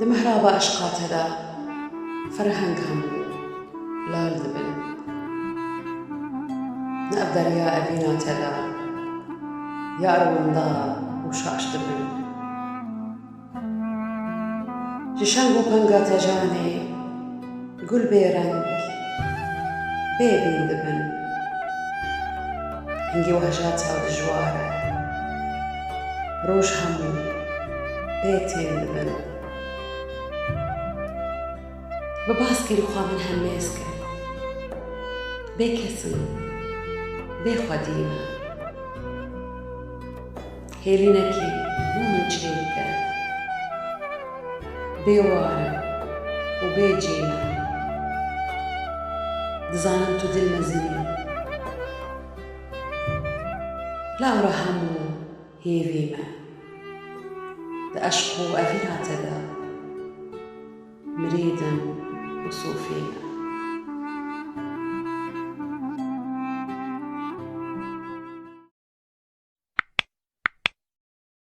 دمهرابا أشقات هدا فرهنگ همو لال دبن نقدر يا أبينا تدا يا أروندا وشاش دبن جشنگو پنگا تجاني قل بيرنگ بيبين دبن هنگي وهجاتها ودجوارة روش همو بيتين دبن بباسكي لخوا من هميسكي بكسن بخديمة هيلينكي مو من جيكا بوارة وبيجينا دزانم تو دل مزني لا أرحمو هيفيما دأشقو أفينا تدا مريدا وصوفينا